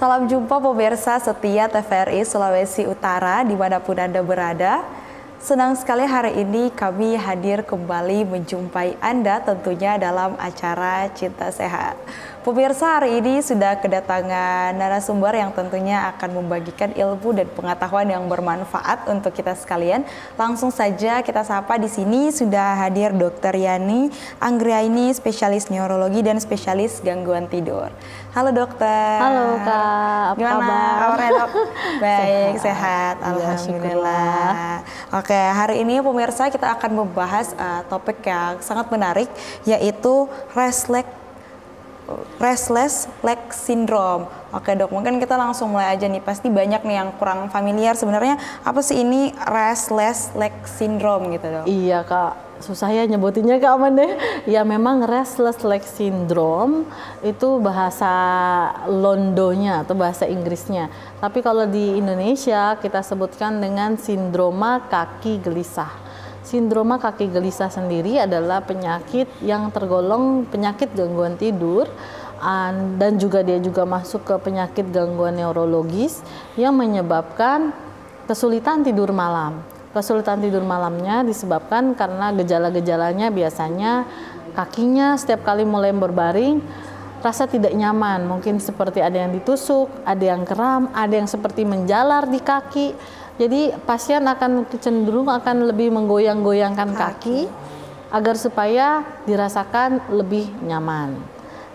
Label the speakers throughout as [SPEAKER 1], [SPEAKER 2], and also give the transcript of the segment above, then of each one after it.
[SPEAKER 1] Salam jumpa pemirsa setia TVRI Sulawesi Utara dimanapun Anda berada. Senang sekali hari ini kami hadir kembali menjumpai Anda tentunya dalam acara Cinta Sehat. Pemirsa, hari ini sudah kedatangan narasumber yang tentunya akan membagikan ilmu dan pengetahuan yang bermanfaat untuk kita sekalian. Langsung saja kita sapa, di sini sudah hadir Dr. Yani Anggriaini, spesialis neurologi dan spesialis gangguan tidur. Halo dokter.
[SPEAKER 2] Halo Kak, apa kabar?
[SPEAKER 1] Kabarnya dok? Baik, sehat. Alhamdulillah. Oke, hari ini pemirsa kita akan membahas topik yang sangat menarik, yaitu restless leg syndrome. Oke dok, mungkin kita langsung mulai aja nih. Pasti banyak nih yang kurang familiar sebenarnya apa sih ini restless leg syndrome gitu dok.
[SPEAKER 2] Iya Kak, susah ya nyebutinnya Kak Aman deh. Ya memang restless leg syndrome itu bahasa Londonya atau bahasa Inggrisnya. Tapi kalau di Indonesia kita sebutkan dengan sindroma kaki gelisah. Sindroma kaki gelisah sendiri adalah penyakit yang tergolong penyakit gangguan tidur dan juga dia juga masuk ke penyakit gangguan neurologis yang menyebabkan kesulitan tidur malam. Kesulitan tidur malamnya disebabkan karena gejala-gejalanya biasanya kakinya setiap kali mulai berbaring rasa tidak nyaman, mungkin seperti ada yang ditusuk, ada yang kram, ada yang seperti menjalar di kaki. Jadi pasien akan cenderung akan lebih menggoyang-goyangkan kaki agar supaya dirasakan lebih nyaman.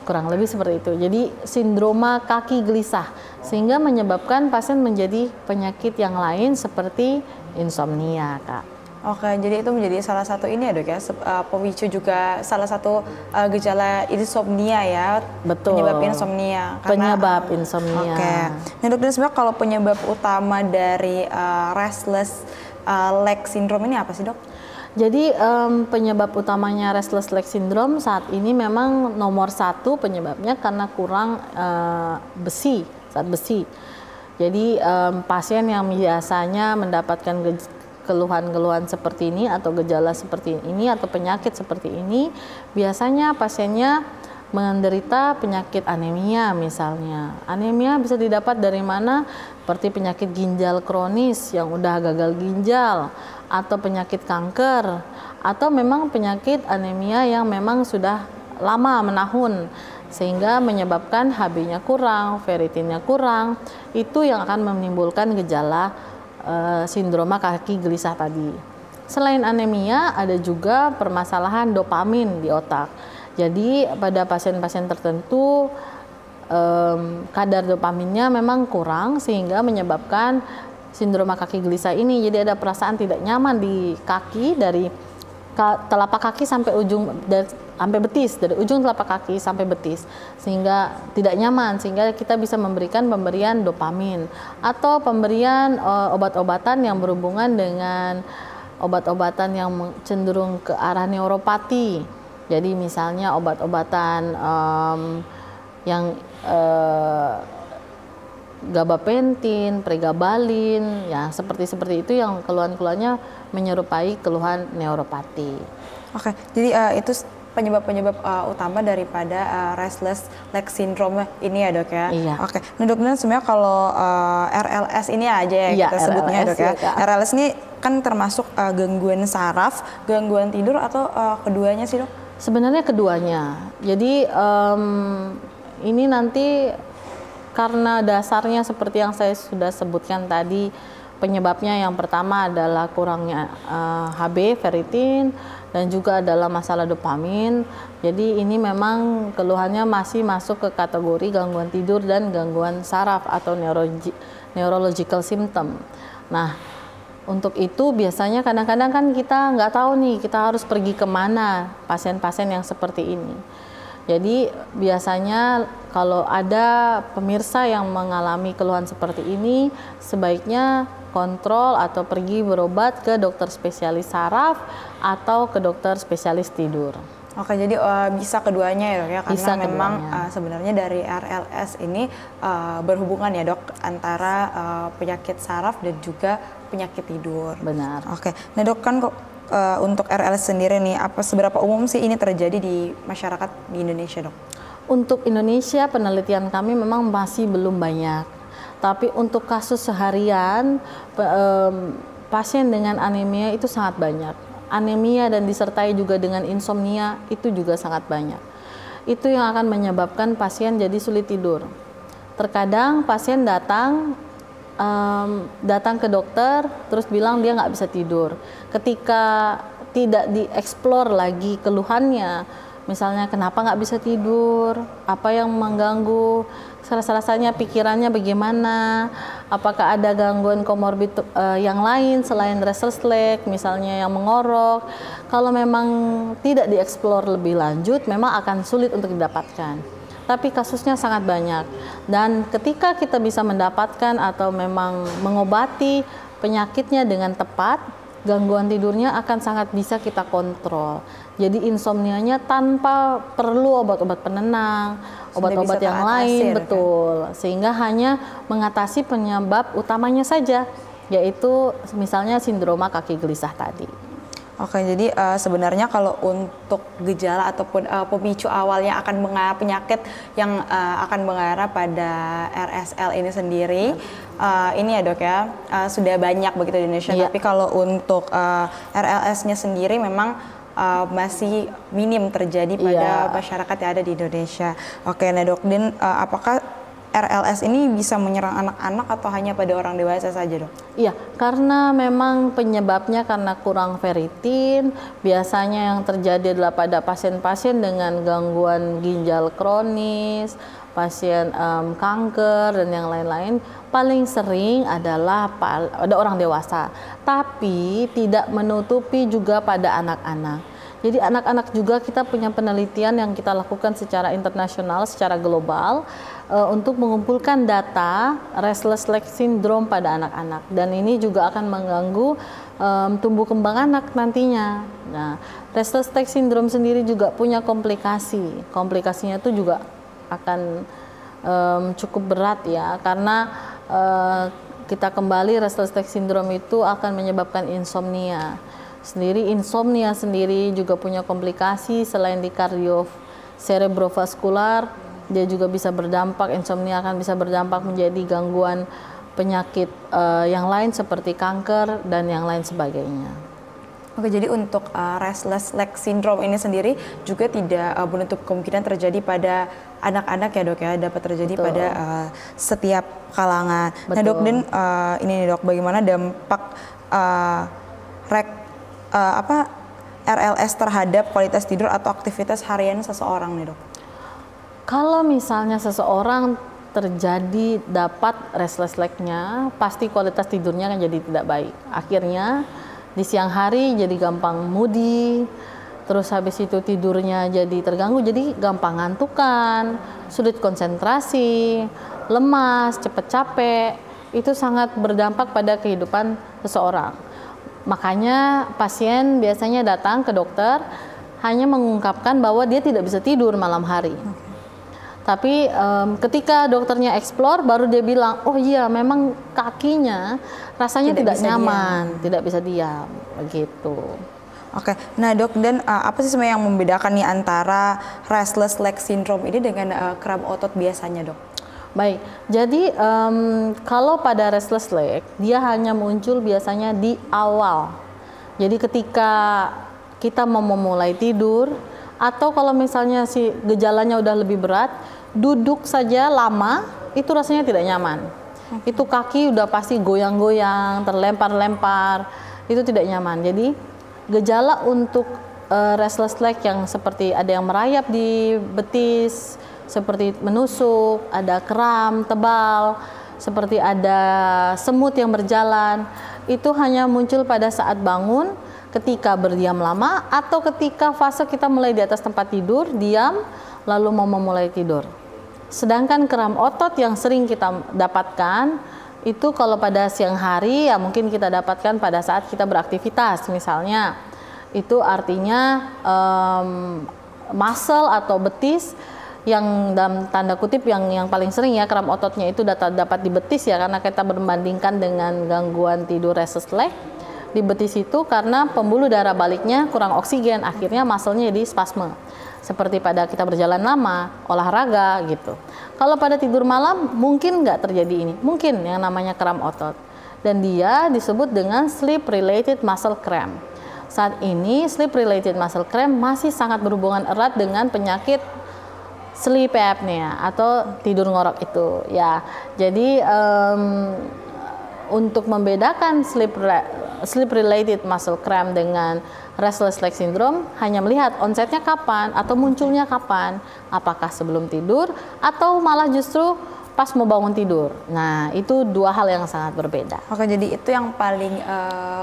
[SPEAKER 2] Kurang lebih seperti itu. Jadi sindroma kaki gelisah sehingga menyebabkan pasien menjadi penyakit yang lain seperti insomnia, Kak.
[SPEAKER 1] Oke, jadi itu menjadi salah satu ini ya dok ya, pemicu juga salah satu gejala insomnia ya.
[SPEAKER 2] Betul.
[SPEAKER 1] Penyebab insomnia.
[SPEAKER 2] Penyebab insomnia.
[SPEAKER 1] Oke. Nah dok, sebenarnya kalau penyebab utama dari restless leg syndrome ini apa sih dok?
[SPEAKER 2] Jadi penyebab utamanya restless leg syndrome saat ini memang nomor satu penyebabnya karena kurang zat besi. Jadi pasien yang biasanya mendapatkan keluhan-keluhan seperti ini atau gejala seperti ini atau penyakit seperti ini, biasanya pasiennya menderita penyakit anemia misalnya. Anemia bisa didapat dari mana? Seperti penyakit ginjal kronis yang udah gagal ginjal, atau penyakit kanker, atau memang penyakit anemia yang memang sudah lama menahun sehingga menyebabkan Hb-nya kurang, ferritinnya kurang. Itu yang akan menimbulkan gejala sindroma kaki gelisah tadi. Selain anemia, ada juga permasalahan dopamin di otak. Jadi pada pasien-pasien tertentu kadar dopaminnya memang kurang sehingga menyebabkan sindroma kaki gelisah ini. Jadi ada perasaan tidak nyaman di kaki dari telapak kaki sampai sampai betis, dari ujung telapak kaki sampai betis, sehingga tidak nyaman, sehingga kita bisa memberikan pemberian dopamin atau pemberian obat-obatan yang berhubungan dengan obat-obatan yang cenderung ke arah neuropati. Jadi misalnya obat-obatan yang gabapentin, pregabalin, ya seperti itu yang keluhan-keluhannya menyerupai keluhan neuropati.
[SPEAKER 1] Oke, jadi itu penyebab-penyebab utama daripada restless leg syndrome ini ya dok ya.
[SPEAKER 2] Iya.
[SPEAKER 1] Oke, nah dok, sebenarnya kalau RLS ini aja ya kita sebutnya dok ya. RLS ini kan termasuk gangguan saraf, gangguan tidur atau keduanya sih dok?
[SPEAKER 2] Sebenarnya keduanya. Jadi ini nanti karena dasarnya seperti yang saya sudah sebutkan tadi, penyebabnya yang pertama adalah kurangnya Hb, ferritin, dan juga adalah masalah dopamin. Jadi ini memang keluhannya masih masuk ke kategori gangguan tidur dan gangguan saraf atau neurological symptom. Nah, untuk itu biasanya kadang-kadang kan kita nggak tahu nih kita harus pergi kemana pasien-pasien yang seperti ini. Jadi biasanya kalau ada pemirsa yang mengalami keluhan seperti ini, sebaiknya kontrol atau pergi berobat ke dokter spesialis saraf atau ke dokter spesialis tidur.
[SPEAKER 1] Oke, jadi bisa keduanya ya dok ya, karena
[SPEAKER 2] bisa
[SPEAKER 1] memang sebenarnya dari RLS ini berhubungan ya dok antara penyakit saraf dan juga penyakit tidur.
[SPEAKER 2] Benar.
[SPEAKER 1] Oke, nah dok kan untuk RLS sendiri nih, seberapa umum sih ini terjadi di masyarakat di Indonesia dok?
[SPEAKER 2] Untuk Indonesia penelitian kami memang masih belum banyak. Tapi untuk kasus seharian pasien dengan anemia itu sangat banyak. Anemia dan disertai juga dengan insomnia itu juga sangat banyak. Itu yang akan menyebabkan pasien jadi sulit tidur. Terkadang pasien datang ke dokter terus bilang dia nggak bisa tidur. Ketika tidak dieksplor lagi keluhannya, misalnya kenapa nggak bisa tidur, apa yang mengganggu, rasanya pikirannya bagaimana, apakah ada gangguan komorbid yang lain selain restless leg, misalnya yang mengorok. Kalau memang tidak dieksplor lebih lanjut, memang akan sulit untuk didapatkan. Tapi kasusnya sangat banyak, dan ketika kita bisa mendapatkan atau memang mengobati penyakitnya dengan tepat, gangguan tidurnya akan sangat bisa kita kontrol. Jadi insomnianya tanpa perlu obat-obat penenang, obat-obat yang lain, betul. Sehingga hanya mengatasi penyebab utamanya saja, yaitu misalnya sindroma kaki gelisah tadi.
[SPEAKER 1] Oke, jadi sebenarnya kalau untuk gejala ataupun pemicu awalnya akan mengarah penyakit yang akan mengarah pada RSL ini sendiri, ini ya dok ya, sudah banyak begitu di Indonesia. Iya. Tapi kalau untuk RLS-nya sendiri memang masih minim terjadi pada masyarakat yang ada di Indonesia. Oke, nah dok, dan apakah RLS ini bisa menyerang anak-anak atau hanya pada orang dewasa saja dok?
[SPEAKER 2] Iya, karena memang penyebabnya karena kurang ferritin, biasanya yang terjadi adalah pada pasien-pasien dengan gangguan ginjal kronis, pasien kanker dan yang lain-lain. Paling sering adalah pada orang dewasa, tapi tidak menutupi juga pada anak-anak. Jadi anak-anak juga kita punya penelitian yang kita lakukan secara internasional, secara global, untuk mengumpulkan data restless leg syndrome pada anak-anak, dan ini juga akan mengganggu tumbuh kembang anak nantinya. Nah, restless leg syndrome sendiri juga punya komplikasi. Komplikasinya itu juga akan cukup berat ya, karena kita kembali restless leg syndrome itu akan menyebabkan insomnia. Insomnia sendiri juga punya komplikasi selain di kardio cerebrovaskular, dia juga bisa berdampak, insomnia akan bisa berdampak menjadi gangguan penyakit yang lain seperti kanker dan yang lain sebagainya.
[SPEAKER 1] Oke, jadi untuk restless leg syndrome ini sendiri juga tidak menutup kemungkinan terjadi pada anak-anak ya dok ya, dapat terjadi pada setiap kalangan. Betul. Nah dok, dan ini nih dok, bagaimana dampak RLS terhadap kualitas tidur atau aktivitas harian seseorang nih dok?
[SPEAKER 2] Kalau misalnya seseorang terjadi dapat restless leg-nya, pasti kualitas tidurnya akan jadi tidak baik. Akhirnya di siang hari jadi gampang moody, terus habis itu tidurnya jadi terganggu, jadi gampang ngantukan, sulit konsentrasi, lemas, cepat capek. Itu sangat berdampak pada kehidupan seseorang. Makanya pasien biasanya datang ke dokter hanya mengungkapkan bahwa dia tidak bisa tidur malam hari. Tapi ketika dokternya eksplor, baru dia bilang, oh iya memang kakinya rasanya tidak nyaman, tidak bisa diam, begitu.
[SPEAKER 1] Oke, nah dok, dan apa sih sebenarnya yang membedakan nih antara restless leg syndrome ini dengan kram otot biasanya dok?
[SPEAKER 2] Baik, jadi kalau pada restless leg, dia hanya muncul biasanya di awal. Jadi ketika kita mau memulai tidur, atau kalau misalnya si gejalanya udah lebih berat, duduk saja lama, itu rasanya tidak nyaman. Itu kaki udah pasti goyang-goyang, terlempar-lempar, itu tidak nyaman. Jadi gejala untuk restless leg yang seperti ada yang merayap di betis, seperti menusuk, ada kram tebal, seperti ada semut yang berjalan, itu hanya muncul pada saat bangun, ketika berdiam lama, atau ketika fase kita mulai di atas tempat tidur, diam, lalu mau memulai tidur. Sedangkan kram otot yang sering kita dapatkan, itu kalau pada siang hari ya mungkin kita dapatkan pada saat kita beraktivitas, misalnya. Itu artinya muscle atau betis, yang dalam tanda kutip yang paling sering ya kram ototnya itu dapat di betis ya, karena kita berbandingkan dengan gangguan tidur restless leg di betis itu karena pembuluh darah baliknya kurang oksigen, akhirnya muscle-nya jadi spasme. seperti pada kita berjalan lama, olahraga gitu. Kalau pada tidur malam mungkin nggak terjadi ini, mungkin yang namanya kram otot. Dan dia disebut dengan sleep related muscle cramp. Saat ini sleep related muscle cramp masih sangat berhubungan erat dengan penyakit sleep apnea atau tidur ngorok itu ya. Jadi untuk membedakan sleep related muscle cramp dengan restless leg syndrome hanya melihat onsetnya kapan atau munculnya kapan, apakah sebelum tidur atau malah justru pas mau bangun tidur. Nah, itu dua hal yang sangat berbeda.
[SPEAKER 1] Oke, jadi itu yang paling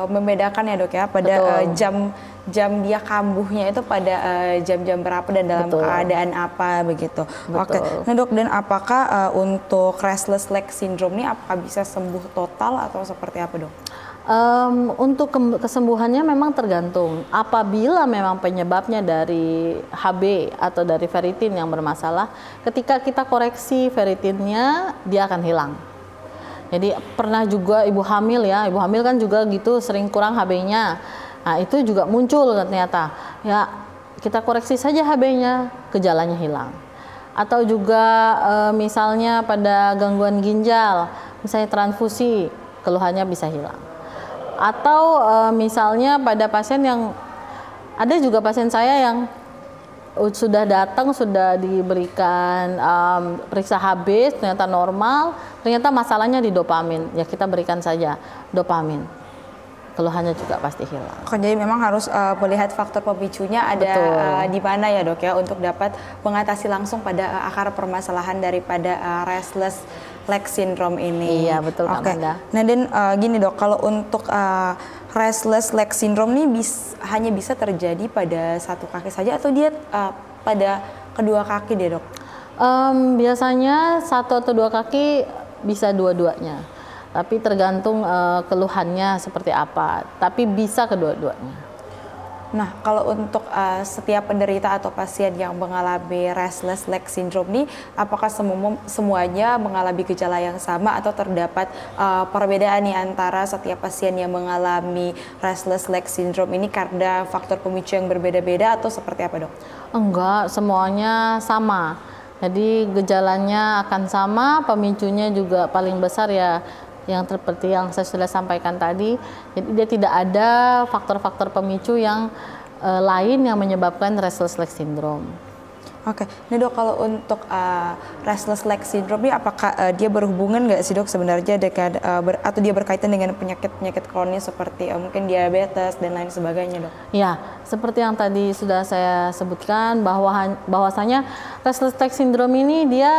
[SPEAKER 1] membedakan ya dok ya, pada jam dia kambuhnya itu pada jam-jam berapa dan dalam keadaan apa begitu. Oke, nah dok, dan apakah untuk restless leg syndrome ini apakah bisa sembuh total atau seperti apa dok?
[SPEAKER 2] Untuk kesembuhannya memang tergantung. Apabila memang penyebabnya dari HB atau dari ferritin yang bermasalah, ketika kita koreksi ferritinnya, dia akan hilang. Jadi pernah juga ibu hamil ya, ibu hamil kan juga gitu sering kurang HB-nya. Nah itu juga muncul ternyata. Ya kita koreksi saja HB-nya, gejalanya hilang. Atau juga misalnya pada gangguan ginjal, misalnya transfusi, keluhannya bisa hilang. Atau misalnya pada pasien yang ada juga pasien saya yang sudah datang, sudah diberikan periksa HB ternyata normal, ternyata masalahnya di dopamin, ya kita berikan saja dopamin, keluhannya juga pasti hilang.
[SPEAKER 1] Jadi memang harus melihat faktor pemicunya ada di mana ya dok ya, untuk dapat mengatasi langsung pada akar permasalahan daripada restless leg syndrome ini.
[SPEAKER 2] Iya betul Kak Amanda.
[SPEAKER 1] Nah dan gini dok, kalau untuk restless leg syndrome ini hanya bisa terjadi pada satu kaki saja atau dia pada kedua kaki deh dok?
[SPEAKER 2] Biasanya satu atau dua kaki, bisa dua-duanya. Tapi tergantung keluhannya seperti apa. Tapi bisa kedua-duanya.
[SPEAKER 1] Nah, kalau untuk setiap penderita atau pasien yang mengalami restless leg syndrome ini, apakah semuanya mengalami gejala yang sama atau terdapat perbedaan nih antara setiap pasien yang mengalami restless leg syndrome ini karena faktor pemicu yang berbeda-beda atau seperti apa dok?
[SPEAKER 2] Enggak, semuanya sama. Jadi gejalanya akan sama, pemicunya juga paling besar ya yang seperti yang saya sudah sampaikan tadi. Jadi dia tidak ada faktor-faktor pemicu yang lain yang menyebabkan restless leg syndrome.
[SPEAKER 1] Oke, ini dok, kalau untuk restless leg syndrome ini apakah dia berhubungan nggak sih dok sebenarnya dengan atau dia berkaitan dengan penyakit-penyakit kronis seperti mungkin diabetes dan lain sebagainya dok?
[SPEAKER 2] Ya, seperti yang tadi sudah saya sebutkan bahwasanya restless leg syndrome ini dia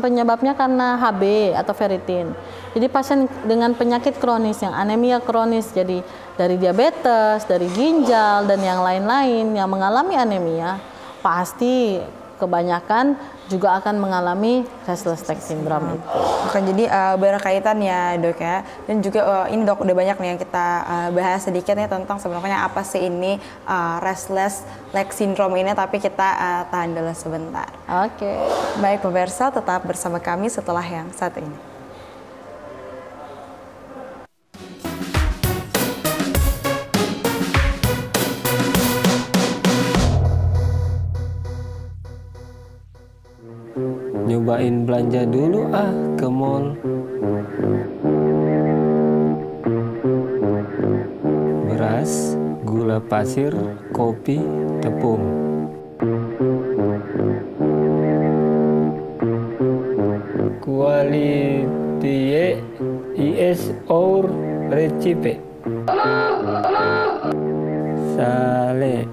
[SPEAKER 2] penyebabnya karena HB atau ferritin. Jadi pasien dengan penyakit kronis yang anemia kronis, jadi dari diabetes, dari ginjal dan yang lain-lain yang mengalami anemia, pasti kebanyakan juga akan mengalami restless leg syndrome itu.
[SPEAKER 1] Oke, jadi berkaitan ya dok ya. Dan juga ini dok, udah banyak nih yang kita bahas sedikit nih tentang sebenarnya apa sih ini restless leg syndrome ini, tapi kita tahan dulu sebentar.
[SPEAKER 2] Oke.
[SPEAKER 1] Baik pemirsa, tetap bersama kami setelah yang satu ini.
[SPEAKER 3] Nyobain belanja dulu ke mall. Beras, gula pasir, kopi, tepung. Quality is our recipe. Sale.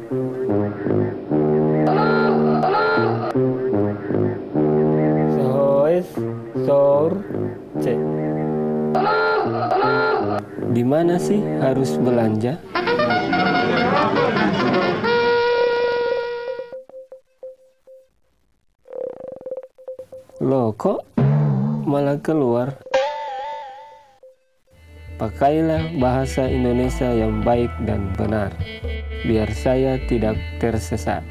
[SPEAKER 3] Di mana sih harus belanja? Loh, kok malah keluar? Pakailah bahasa Indonesia yang baik dan benar, biar saya tidak tersesat.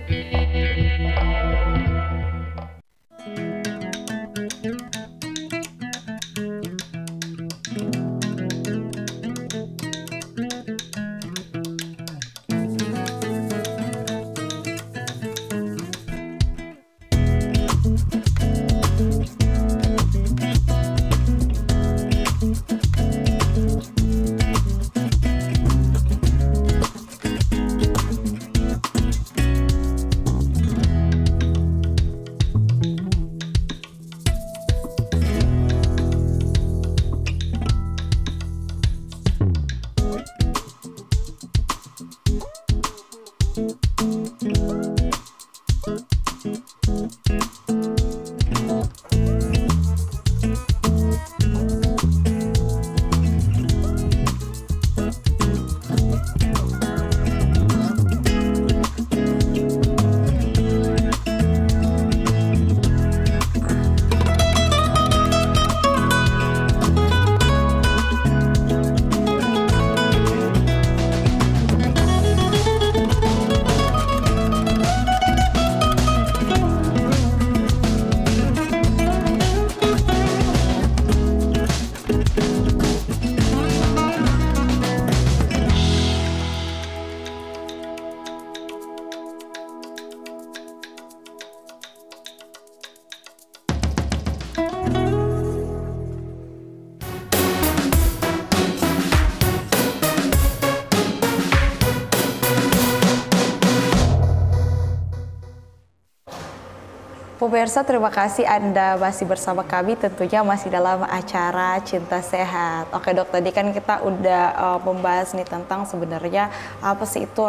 [SPEAKER 1] Pemirsa, terima kasih Anda masih bersama kami, tentunya masih dalam acara Cinta Sehat. Oke dok, tadi kan kita udah membahas nih tentang sebenarnya apa sih itu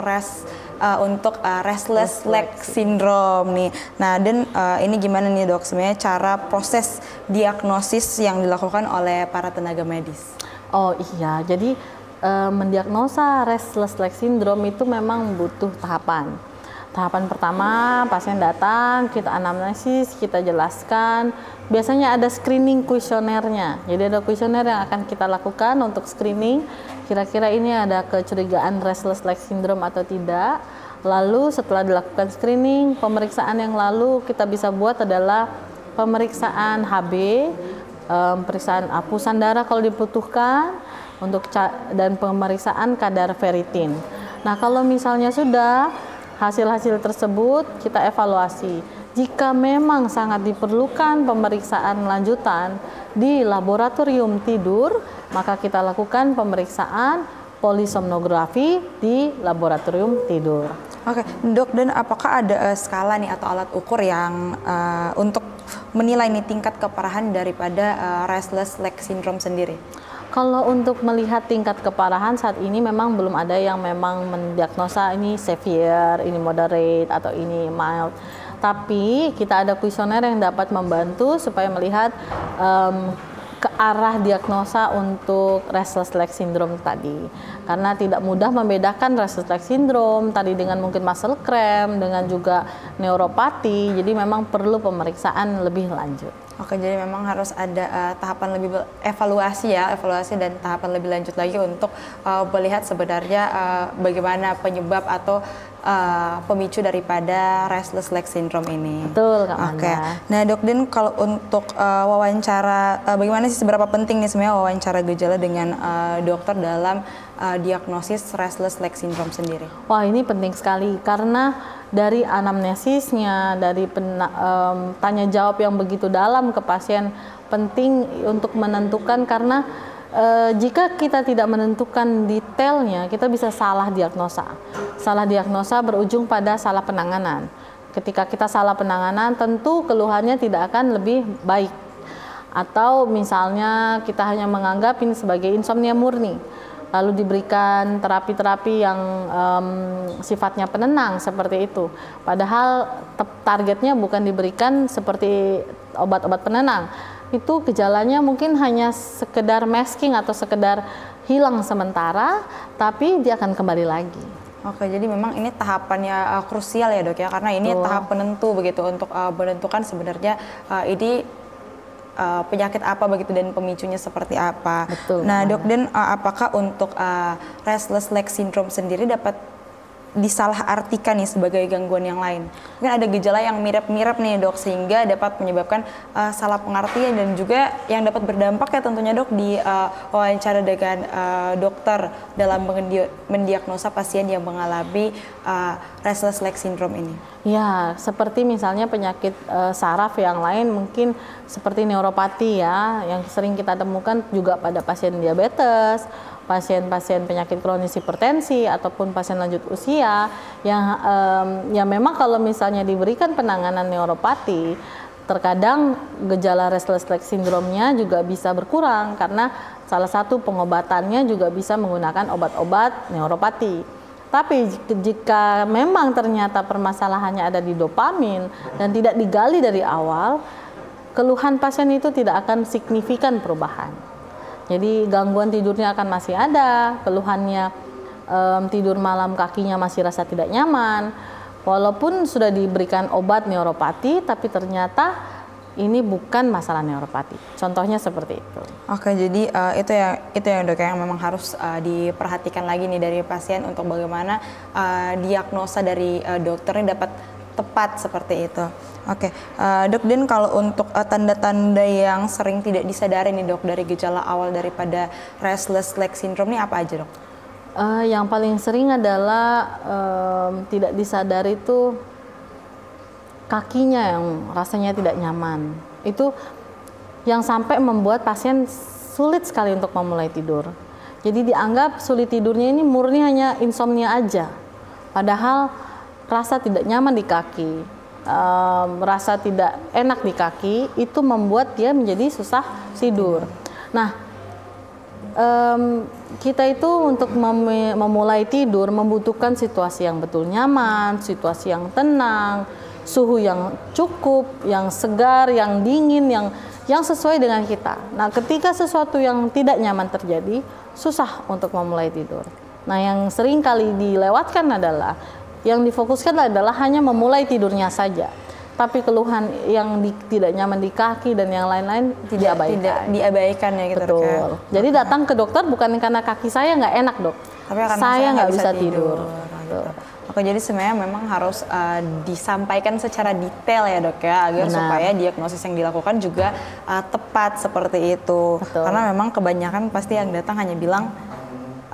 [SPEAKER 1] untuk restless leg syndrome nih. Nah, dan ini gimana nih dok sebenarnya cara proses diagnosis yang dilakukan oleh para tenaga medis?
[SPEAKER 2] Oh iya, jadi mendiagnosa restless leg syndrome itu memang butuh tahapan. Tahapan pertama, pasien datang, kita anamnesis, kita jelaskan. Biasanya ada screening kuesionernya. Jadi ada kuesioner yang akan kita lakukan untuk screening. Kira-kira ini ada kecurigaan restless leg syndrome atau tidak. Lalu setelah dilakukan screening, pemeriksaan yang lalu kita bisa buat adalah pemeriksaan HB, pemeriksaan hapusan darah kalau dibutuhkan, dan pemeriksaan kadar ferritin. Nah, kalau misalnya sudah hasil-hasil tersebut kita evaluasi. Jika memang sangat diperlukan pemeriksaan lanjutan di laboratorium tidur, maka kita lakukan pemeriksaan polisomnografi di laboratorium tidur.
[SPEAKER 1] Oke, dok, dan apakah ada skala nih atau alat ukur yang untuk menilai nih tingkat keparahan daripada restless leg syndrome sendiri?
[SPEAKER 2] Kalau untuk melihat tingkat keparahan saat ini memang belum ada yang memang mendiagnosa ini severe, ini moderate, atau ini mild. Tapi kita ada kuesioner yang dapat membantu supaya melihat ke arah diagnosa untuk restless leg syndrome tadi. Karena tidak mudah membedakan restless leg syndrome tadi dengan mungkin muscle cramp, dengan juga neuropati. Jadi memang perlu pemeriksaan lebih lanjut.
[SPEAKER 1] Oke, jadi memang harus ada tahapan lebih evaluasi dan tahapan lebih lanjut lagi untuk melihat sebenarnya bagaimana penyebab atau pemicu daripada restless leg syndrome ini.
[SPEAKER 2] Betul, Kak Manda.
[SPEAKER 1] Oke. Nah, Dok Din, kalau untuk wawancara, bagaimana sih seberapa penting nih sebenarnya wawancara gejala dengan dokter dalam diagnosis restless leg syndrome sendiri?
[SPEAKER 2] Wah, ini penting sekali karena dari anamnesisnya, dari tanya jawab yang begitu dalam ke pasien penting untuk menentukan, karena jika kita tidak menentukan detailnya, kita bisa salah diagnosa. Salah diagnosa berujung pada salah penanganan. Ketika kita salah penanganan, tentu keluhannya tidak akan lebih baik. Atau misalnya kita hanya menganggap ini sebagai insomnia murni, lalu diberikan terapi-terapi yang sifatnya penenang seperti itu. Padahal targetnya bukan diberikan seperti obat-obat penenang. Itu gejalanya mungkin hanya sekedar masking atau sekedar hilang sementara, tapi dia akan kembali lagi.
[SPEAKER 1] Oke, jadi memang ini tahapannya krusial ya dok ya, karena ini tahap penentu begitu untuk menentukan sebenarnya ini penyakit apa begitu dan pemicunya seperti apa.
[SPEAKER 2] Betul.
[SPEAKER 1] Nah dok, dan apakah untuk restless leg syndrome sendiri dapat disalahartikan nih sebagai gangguan yang lain? Mungkin ada gejala yang mirip-mirip nih dok, sehingga dapat menyebabkan salah pengertian dan juga yang dapat berdampak ya tentunya dok di wawancara dengan dokter dalam mendiagnosa pasien yang mengalami restless leg syndrome ini.
[SPEAKER 2] Ya, seperti misalnya penyakit saraf yang lain, mungkin seperti neuropati ya, yang sering kita temukan juga pada pasien diabetes, pasien-pasien penyakit kronis hipertensi, ataupun pasien lanjut usia yang ya memang kalau misalnya diberikan penanganan neuropati, terkadang gejala restless leg syndrome-nya juga bisa berkurang karena salah satu pengobatannya juga bisa menggunakan obat-obat neuropati. Tapi jika memang ternyata permasalahannya ada di dopamin dan tidak digali dari awal, keluhan pasien itu tidak akan signifikan perubahan. Jadi gangguan tidurnya akan masih ada, keluhannya tidur malam kakinya masih rasa tidak nyaman, walaupun sudah diberikan obat neuropati, tapi ternyata ini bukan masalah neuropati. Contohnya seperti itu. Oke,
[SPEAKER 1] jadi itu yang dok yang memang harus diperhatikan lagi nih dari pasien untuk bagaimana diagnosa dari dokternya dapat tepat seperti itu. Oke, dok, dan kalau untuk tanda-tanda yang sering tidak disadari nih dok dari gejala awal daripada restless leg syndrome ini apa aja dok?
[SPEAKER 2] Yang paling sering adalah tidak disadari itu kakinya yang rasanya tidak nyaman. Itu yang sampai membuat pasien sulit sekali untuk memulai tidur. Jadi dianggap sulit tidurnya ini murni hanya insomnia aja. Padahal rasa tidak nyaman di kaki, merasa tidak enak di kaki, itu membuat dia menjadi susah tidur. Nah, kita itu untuk memulai tidur membutuhkan situasi yang betul nyaman, situasi yang tenang, suhu yang cukup, yang segar, yang dingin, yang sesuai dengan kita. Nah, ketika sesuatu yang tidak nyaman terjadi, susah untuk memulai tidur. Nah, yang sering kali dilewatkan adalah, yang difokuskan adalah hanya memulai tidurnya saja. Tapi keluhan yang tidak nyaman di kaki dan yang lain-lain tidak
[SPEAKER 1] diabaikan ya gitu.
[SPEAKER 2] Betul. Jadi datang ke dokter bukan karena kaki saya nggak enak, dok.
[SPEAKER 1] Tapi karena
[SPEAKER 2] saya nggak bisa tidur.
[SPEAKER 1] Gitu. Oke, jadi sebenarnya memang harus disampaikan secara detail ya dok ya, agar supaya diagnosis yang dilakukan juga tepat seperti itu.
[SPEAKER 2] Betul.
[SPEAKER 1] Karena memang kebanyakan pasti yang datang hanya bilang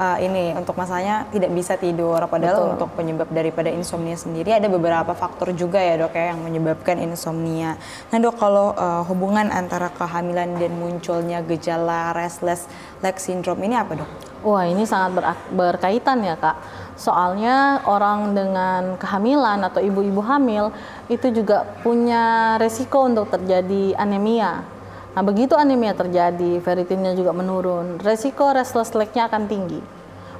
[SPEAKER 1] ini untuk masalahnya tidak bisa tidur, padahal untuk penyebab daripada insomnia sendiri ada beberapa faktor juga ya dok ya yang menyebabkan insomnia. Nah dok, kalau hubungan antara kehamilan dan munculnya gejala restless leg syndrome ini apa dok?
[SPEAKER 2] Wah, ini sangat berkaitan ya kak. Soalnya orang dengan kehamilan atau ibu-ibu hamil itu juga punya resiko untuk terjadi anemia. Nah, begitu anemia terjadi, ferritinnya juga menurun, resiko restless leg-nya akan tinggi.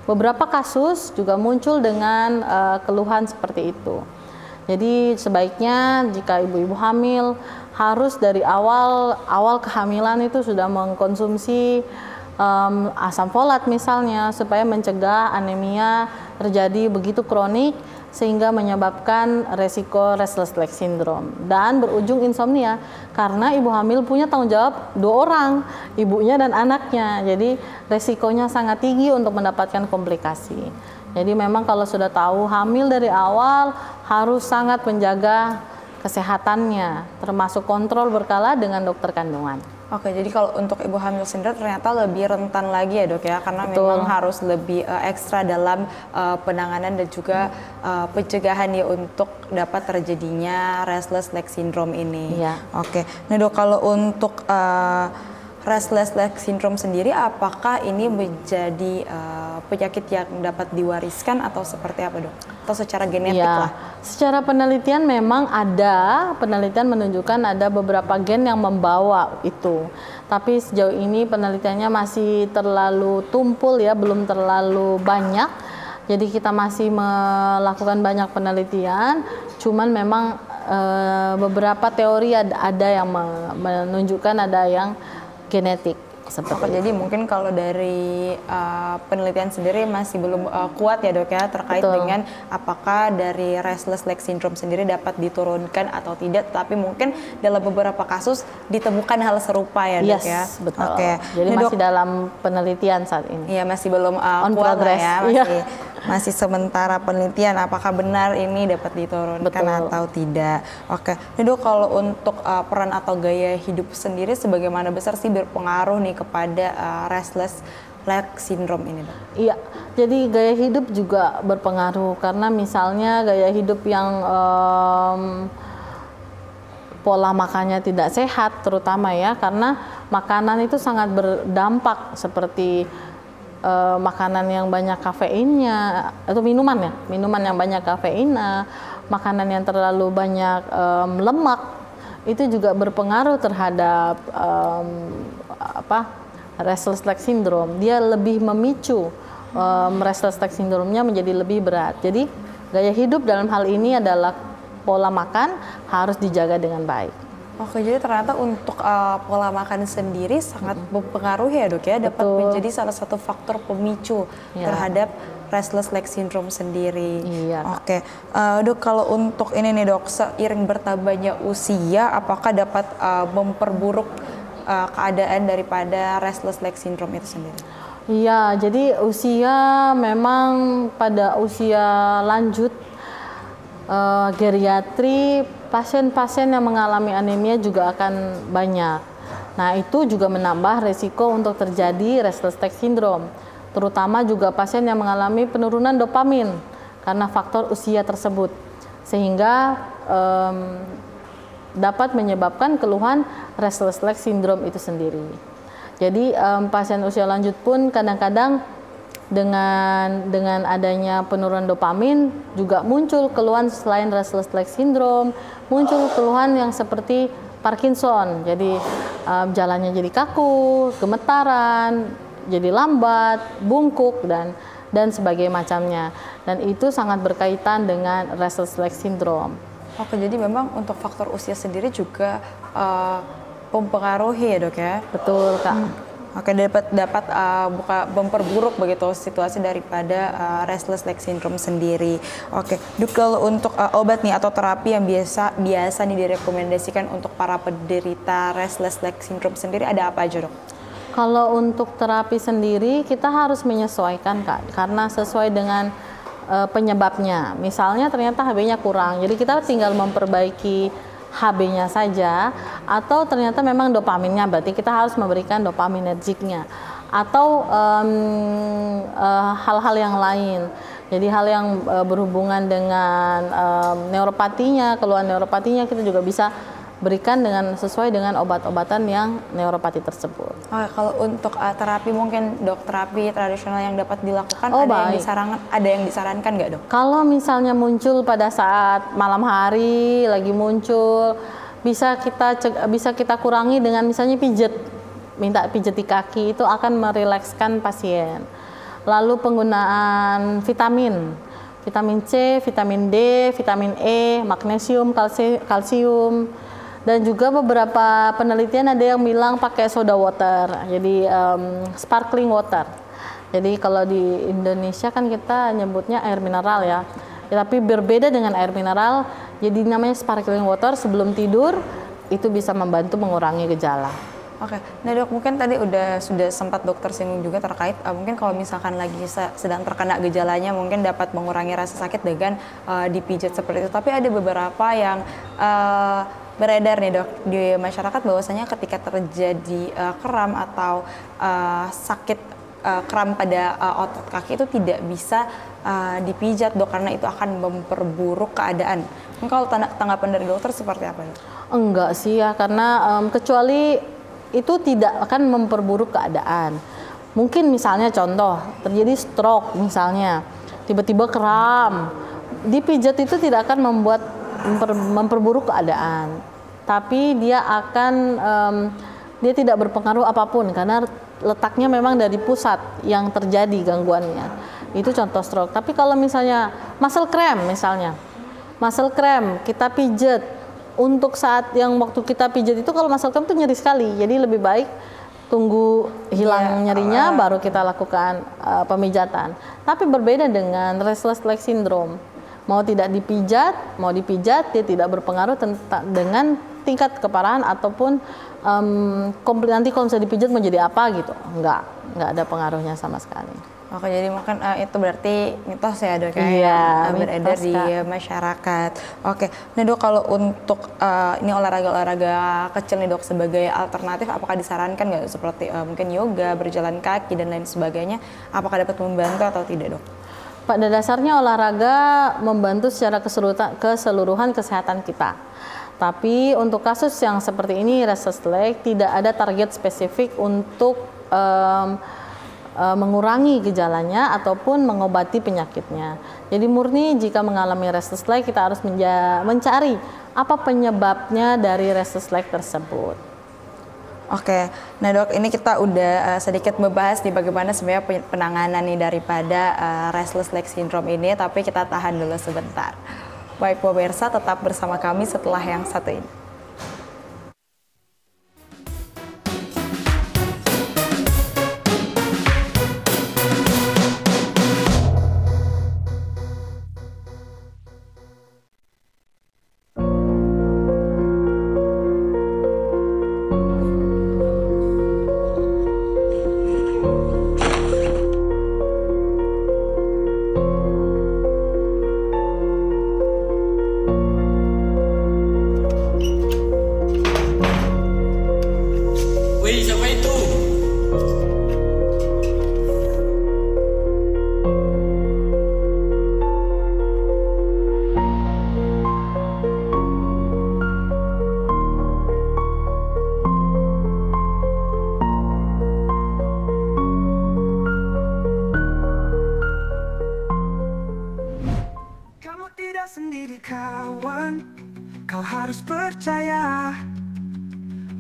[SPEAKER 2] Beberapa kasus juga muncul dengan keluhan seperti itu. Jadi sebaiknya jika ibu-ibu hamil harus dari awal kehamilan itu sudah mengkonsumsi asam folat misalnya, supaya mencegah anemia terjadi begitu kronik sehingga menyebabkan resiko restless leg syndrome dan berujung insomnia, karena ibu hamil punya tanggung jawab 2 orang, ibunya dan anaknya. Jadi resikonya sangat tinggi untuk mendapatkan komplikasi. Jadi memang kalau sudah tahu hamil dari awal harus sangat menjaga kesehatannya, termasuk kontrol berkala dengan dokter kandungan.
[SPEAKER 1] Oke, jadi kalau untuk ibu hamil sendiri ternyata lebih rentan lagi ya dok ya, karena
[SPEAKER 2] Betul.
[SPEAKER 1] memang harus lebih ekstra dalam penanganan dan juga pencegahan ya untuk dapat terjadinya restless leg syndrome ini.
[SPEAKER 2] Iya.
[SPEAKER 1] Oke, nah dok, kalau untuk restless leg syndrome sendiri, apakah ini menjadi penyakit yang dapat diwariskan atau seperti apa dok? Atau secara genetik
[SPEAKER 2] Ya,
[SPEAKER 1] lah?
[SPEAKER 2] secara penelitian memang ada penelitian menunjukkan ada beberapa gen yang membawa itu. Tapi sejauh ini penelitiannya masih terlalu tumpul ya, belum terlalu banyak. Jadi kita masih melakukan banyak penelitian. Cuman memang beberapa teori ada yang menunjukkan ada yang genetik.
[SPEAKER 1] Jadi mungkin kalau dari penelitian sendiri masih belum kuat ya dok ya, terkait dengan apakah dari restless leg syndrome sendiri dapat diturunkan atau tidak, tapi mungkin dalam beberapa kasus ditemukan hal serupa ya dok ya.
[SPEAKER 2] Betul.
[SPEAKER 1] Oke.
[SPEAKER 2] Jadi
[SPEAKER 1] Nah,
[SPEAKER 2] masih dalam penelitian saat ini.
[SPEAKER 1] Iya, masih belum
[SPEAKER 2] On
[SPEAKER 1] kuat lah
[SPEAKER 2] progress.
[SPEAKER 1] ya, masih sementara penelitian apakah benar ini dapat diturunkan atau tidak. Oke, nah dok, kalau untuk peran atau gaya hidup sendiri sebagaimana besar sih berpengaruh nih kepada restless leg syndrome ini dok?
[SPEAKER 2] Iya, jadi gaya hidup juga berpengaruh, karena misalnya gaya hidup yang pola makannya tidak sehat terutama ya, karena makanan itu sangat berdampak, seperti makanan yang banyak kafeinnya, atau minuman yang banyak kafeinnya, makanan yang terlalu banyak lemak, itu juga berpengaruh terhadap restless leg syndrome. Dia lebih memicu restless leg syndrome-nya menjadi lebih berat. Jadi gaya hidup dalam hal ini adalah pola makan harus dijaga dengan baik.
[SPEAKER 1] Oke, jadi ternyata untuk pola makan sendiri sangat mempengaruhi ya dok ya, dapat menjadi salah satu faktor pemicu terhadap restless leg syndrome sendiri.
[SPEAKER 2] Iya.
[SPEAKER 1] Oke, dok, kalau untuk ini nih dok, seiring bertambahnya usia, apakah dapat memperburuk keadaan daripada restless leg syndrome itu sendiri?
[SPEAKER 2] Iya, jadi usia memang pada usia lanjut geriatri, pasien-pasien yang mengalami anemia juga akan banyak. Nah, itu juga menambah resiko untuk terjadi restless leg syndrome, terutama juga pasien yang mengalami penurunan dopamin karena faktor usia tersebut, sehingga dapat menyebabkan keluhan restless leg syndrome itu sendiri. Jadi pasien usia lanjut pun kadang-kadang dengan adanya penurunan dopamin juga muncul keluhan selain restless leg syndrome, muncul keluhan yang seperti Parkinson. Jadi jalannya jadi kaku, gemetaran, jadi lambat, bungkuk dan sebagainya macamnya. Dan itu sangat berkaitan dengan restless leg syndrome.
[SPEAKER 1] Oke, jadi memang untuk faktor usia sendiri juga mempengaruhi ya dok ya?
[SPEAKER 2] Betul Kak.
[SPEAKER 1] Oke, dapat memperburuk begitu situasi daripada restless leg syndrome sendiri. Oke, dok, kalau untuk obat nih atau terapi yang biasa nih direkomendasikan untuk para penderita restless leg syndrome sendiri ada apa aja dok?
[SPEAKER 2] Kalau untuk terapi sendiri kita harus menyesuaikan Kak, karena sesuai dengan penyebabnya. Misalnya ternyata HB-nya kurang, jadi kita tinggal memperbaiki HB-nya saja, atau ternyata memang dopaminnya, berarti kita harus memberikan dopaminergiknya, atau hal-hal yang lain. Jadi hal yang berhubungan dengan neuropatinya, keluhan neuropatinya kita juga bisa berikan sesuai dengan obat-obatan yang neuropati tersebut.
[SPEAKER 1] Oh, kalau untuk terapi mungkin dok, terapi tradisional yang dapat dilakukan ada yang disarankan nggak dok?
[SPEAKER 2] Kalau misalnya muncul pada saat malam hari lagi muncul, bisa kita kurangi dengan misalnya minta pijet di kaki, itu akan merilekskan pasien. Lalu penggunaan vitamin C, vitamin D, vitamin E, magnesium, kalsium. Dan juga beberapa penelitian ada yang bilang pakai soda water, jadi sparkling water. Jadi kalau di Indonesia kan kita nyebutnya air mineral ya, tapi berbeda dengan air mineral, jadi namanya sparkling water sebelum tidur, itu bisa membantu mengurangi gejala.
[SPEAKER 1] Oke, nah dok, mungkin tadi sudah sempat dokter singgung juga terkait mungkin kalau misalkan lagi sedang terkena gejalanya mungkin dapat mengurangi rasa sakit dengan dipijat seperti itu. Tapi ada beberapa yang beredar nih dok di masyarakat bahwasanya ketika terjadi kram atau sakit kram pada otot kaki itu tidak bisa dipijat dok, karena itu akan memperburuk keadaan. Kalau tanggapan dari dokter seperti apa dok?
[SPEAKER 2] Enggak sih ya, karena kecuali itu tidak akan memperburuk keadaan. Mungkin misalnya contoh terjadi stroke misalnya, tiba-tiba kram, dipijat itu tidak akan memperburuk keadaan, tapi dia dia tidak berpengaruh apapun karena letaknya memang dari pusat yang terjadi gangguannya. Itu contoh stroke. Tapi kalau misalnya muscle cramp kita pijat, untuk saat yang waktu kita pijat itu kalau muscle cramp itu nyeri sekali, jadi lebih baik tunggu hilang nyerinya baru kita lakukan pemijatan. Tapi berbeda dengan restless leg syndrome, mau dipijat dia tidak berpengaruh dengan tingkat keparahan ataupun nanti kalau misalnya dipijat menjadi apa gitu, nggak ada pengaruhnya sama sekali.
[SPEAKER 1] Oke, jadi mungkin itu berarti mitos ya dok
[SPEAKER 2] ya,
[SPEAKER 1] yang beredar di masyarakat. Oke, nah dok, kalau untuk ini olahraga kecil nih dok sebagai alternatif, apakah disarankan nggak seperti mungkin yoga, berjalan kaki dan lain sebagainya, apakah dapat membantu atau tidak dok?
[SPEAKER 2] Pada dasarnya olahraga membantu secara keseluruhan kesehatan kita. Tapi untuk kasus yang seperti ini restless leg tidak ada target spesifik untuk mengurangi gejalanya ataupun mengobati penyakitnya. Jadi murni jika mengalami restless leg kita harus mencari apa penyebabnya dari restless leg tersebut.
[SPEAKER 1] Oke, nah dok, ini kita udah sedikit membahas di bagaimana sebenarnya penanganan nih daripada restless leg syndrome ini, tapi kita tahan dulu sebentar. Baik pemirsa, tetap bersama kami setelah yang satu ini.
[SPEAKER 4] kau harus percaya.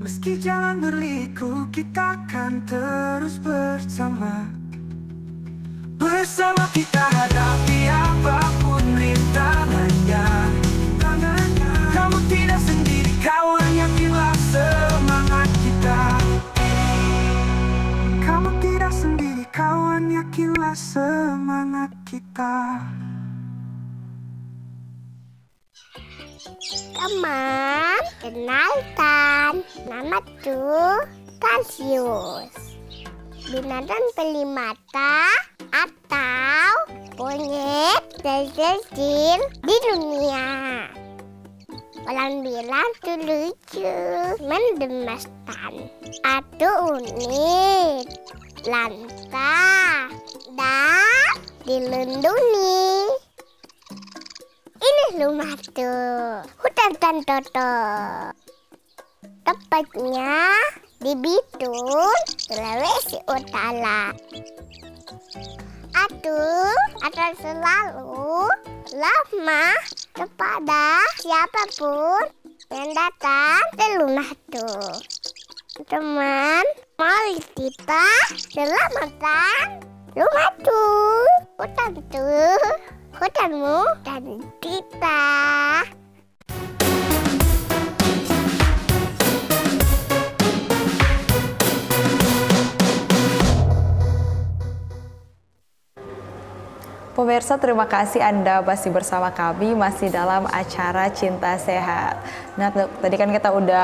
[SPEAKER 4] Meski jalan berliku, kita akan terus bersama. Bersama kita hadapi apapun rintangannya. Kamu tidak sendiri kawan, yakinlah semangat kita. Kamu tidak sendiri kawan, yakinlah semangat kita.
[SPEAKER 5] Teman, kenalkan, namaku Kalsius, binatang pelimata atau monyet terkecil di dunia. Orang bilang tuh lucu, mengemaskan, atau unik, lantang, dan dilindungi. Ini rumah tuh, hutan Tantoto. Tepatnya di Bitung, Sulawesi Utara. Akan selalu ramah kepada siapapun yang datang ke rumah tuh. Teman, mari kita selamatkan rumah tuh, hutan tuh. Hutanmu dan kita.
[SPEAKER 1] Pemirsa, terima kasih Anda masih bersama kami, masih dalam acara Cinta Sehat. Nah, tadi kan kita udah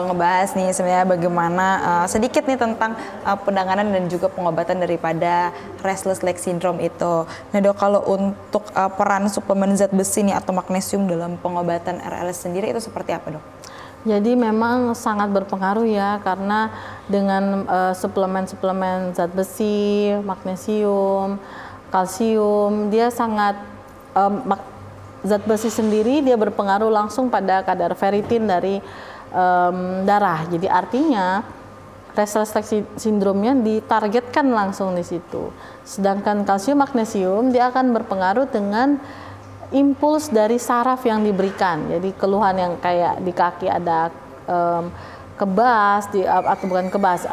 [SPEAKER 1] ngebahas nih sebenarnya bagaimana sedikit nih tentang penanganan dan juga pengobatan daripada restless leg syndrome itu. Nah dok, kalau untuk peran suplemen zat besi nih atau magnesium dalam pengobatan RLS sendiri itu seperti apa dok?
[SPEAKER 2] Jadi memang sangat berpengaruh ya, karena dengan suplemen-suplemen zat besi, magnesium, kalsium, dia sangat zat besi sendiri dia berpengaruh langsung pada kadar ferritin dari darah. Jadi artinya restless leg syndrome-nya ditargetkan langsung di situ. Sedangkan kalsium magnesium dia akan berpengaruh dengan impuls dari saraf yang diberikan. Jadi keluhan yang kayak di kaki ada kebas atau bukan kebas,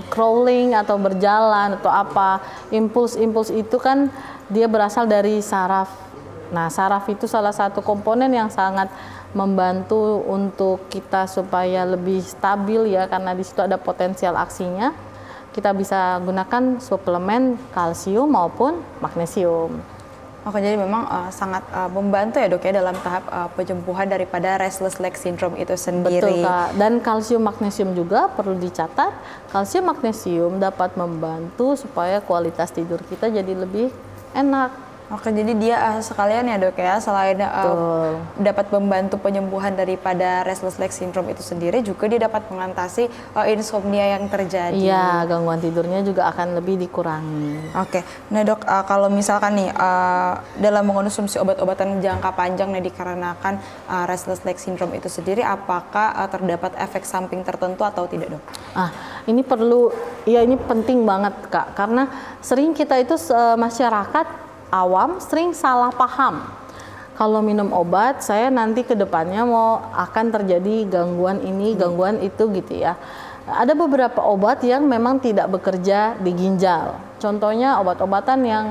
[SPEAKER 2] crawling atau berjalan atau apa, impuls itu kan dia berasal dari saraf. Nah, saraf itu salah satu komponen yang sangat membantu untuk kita supaya lebih stabil ya, karena di situ ada potensial aksinya. Kita bisa gunakan suplemen kalsium maupun magnesium.
[SPEAKER 1] Oke, jadi memang sangat membantu ya dok ya dalam tahap penyembuhan daripada restless leg syndrome itu sendiri.
[SPEAKER 2] Betul Kak, dan kalsium magnesium juga perlu dicatat, kalsium magnesium dapat membantu supaya kualitas tidur kita jadi lebih enak.
[SPEAKER 1] Oke, jadi dia sekalian ya dok ya, selain dapat membantu penyembuhan daripada restless leg syndrome itu sendiri, juga dia dapat mengatasi insomnia yang terjadi.
[SPEAKER 2] Iya, gangguan tidurnya juga akan lebih dikurangi.
[SPEAKER 1] Oke, nah dok, kalau misalkan nih dalam mengonsumsi obat-obatan jangka panjang nih dikarenakan restless leg syndrome itu sendiri, apakah terdapat efek samping tertentu atau tidak dok?
[SPEAKER 2] Ini perlu, ya ini penting banget Kak, karena sering kita itu masyarakat awam sering salah paham. Kalau minum obat, saya nanti ke depannya akan terjadi gangguan ini, gangguan itu gitu ya. Ada beberapa obat yang memang tidak bekerja di ginjal. Contohnya obat-obatan yang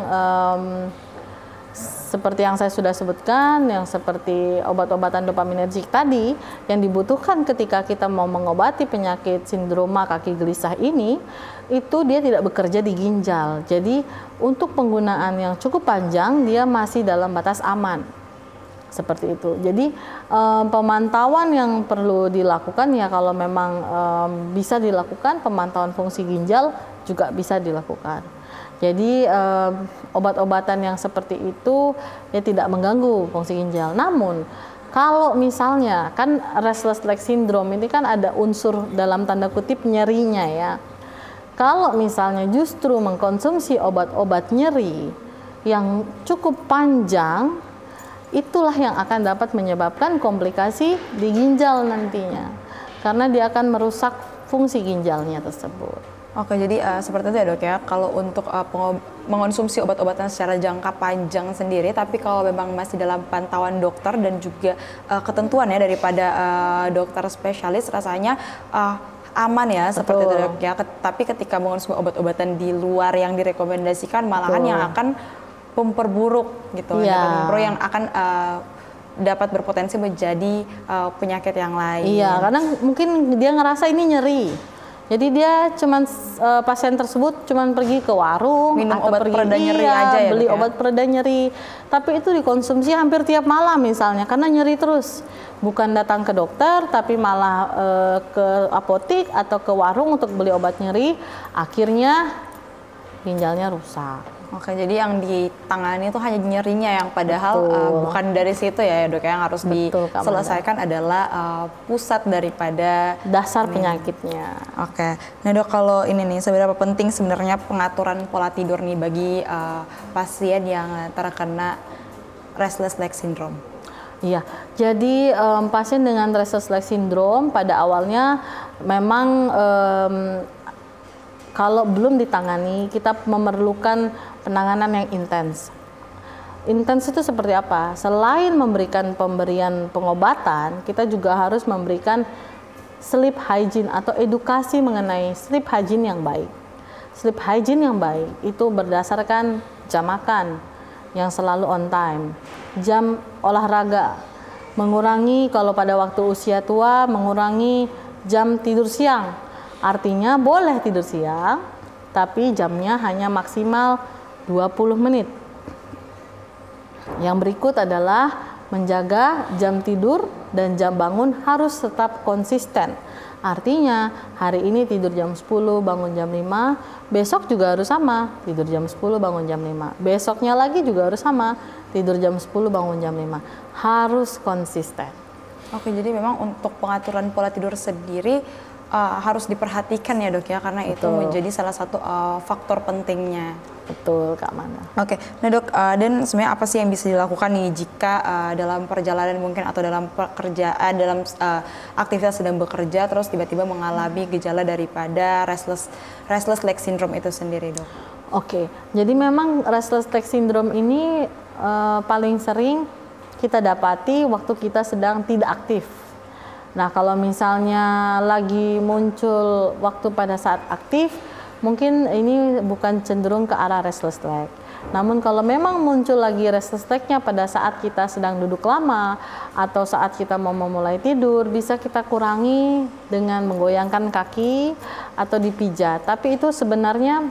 [SPEAKER 2] seperti yang saya sudah sebutkan, yang seperti obat-obatan dopaminergic tadi, yang dibutuhkan ketika kita mau mengobati penyakit sindroma kaki gelisah ini, itu dia tidak bekerja di ginjal. Jadi untuk penggunaan yang cukup panjang, dia masih dalam batas aman. Seperti itu. Jadi pemantauan yang perlu dilakukan ya, kalau memang bisa dilakukan, pemantauan fungsi ginjal juga bisa dilakukan. Jadi obat-obatan yang seperti itu ya tidak mengganggu fungsi ginjal. Namun kalau misalnya kan restless leg syndrome ini kan ada unsur dalam tanda kutip nyerinya ya. Kalau misalnya justru mengkonsumsi obat-obat nyeri yang cukup panjang, itulah yang akan dapat menyebabkan komplikasi di ginjal nantinya. Karena dia akan merusak fungsi ginjalnya tersebut.
[SPEAKER 1] Oke, jadi seperti itu ya dok ya, kalau untuk mengonsumsi obat-obatan secara jangka panjang sendiri, tapi kalau memang masih dalam pantauan dokter dan juga ketentuan ya daripada dokter spesialis, rasanya aman ya. Betul. Seperti itu dok ya. Tapi ketika mengonsumsi obat-obatan di luar yang direkomendasikan, malahan yang akan memperburuk gitu, yang akan dapat berpotensi menjadi penyakit yang lain.
[SPEAKER 2] Iya, karena mungkin dia ngerasa ini nyeri. Jadi dia pasien tersebut cuman pergi ke warung
[SPEAKER 1] minum
[SPEAKER 2] atau
[SPEAKER 1] obat pereda nyeri aja ya,
[SPEAKER 2] beli obat pereda nyeri. Tapi itu dikonsumsi hampir tiap malam misalnya karena nyeri terus. Bukan datang ke dokter tapi malah ke apotik atau ke warung untuk beli obat nyeri, akhirnya ginjalnya rusak.
[SPEAKER 1] Oke, jadi yang ditangani itu hanya nyerinya, yang padahal bukan dari situ ya dok, yang harus diselesaikan adalah pusat daripada
[SPEAKER 2] dasar penyakitnya.
[SPEAKER 1] Oke, nah dok, kalau ini nih seberapa penting sebenarnya pengaturan pola tidur nih bagi pasien yang terkena restless leg syndrome?
[SPEAKER 2] Iya, jadi pasien dengan restless leg syndrome pada awalnya memang kalau belum ditangani, kita memerlukan penanganan yang intens. Intens itu seperti apa? Selain memberikan pemberian pengobatan, kita juga harus memberikan sleep hygiene atau edukasi mengenai sleep hygiene yang baik. Sleep hygiene yang baik itu berdasarkan jam makan yang selalu on time, jam olahraga, mengurangi kalau pada waktu usia tua, mengurangi jam tidur siang. Artinya boleh tidur siang, tapi jamnya hanya maksimal 20 menit. Yang berikut adalah menjaga jam tidur dan jam bangun harus tetap konsisten. Artinya hari ini tidur jam 10, bangun jam 5, besok juga harus sama, tidur jam 10, bangun jam 5. Besoknya lagi juga harus sama, tidur jam 10, bangun jam 5. Harus konsisten.
[SPEAKER 1] Oke, jadi memang untuk pengaturan pola tidur sendiri harus diperhatikan ya dok ya, karena itu menjadi salah satu faktor pentingnya.
[SPEAKER 2] Betul Kak Mana.
[SPEAKER 1] Oke, nah dok, dan sebenarnya apa sih yang bisa dilakukan nih jika dalam perjalanan mungkin atau dalam pekerjaan, dalam aktivitas sedang bekerja terus tiba-tiba mengalami gejala daripada restless leg syndrome itu sendiri dok?
[SPEAKER 2] Oke, jadi memang restless leg syndrome ini paling sering kita dapati waktu kita sedang tidak aktif. Nah, kalau misalnya lagi muncul waktu pada saat aktif, mungkin ini bukan cenderung ke arah restless leg. Namun kalau memang muncul lagi restless leg-nya pada saat kita sedang duduk lama atau saat kita mau memulai tidur, bisa kita kurangi dengan menggoyangkan kaki atau dipijat. Tapi itu sebenarnya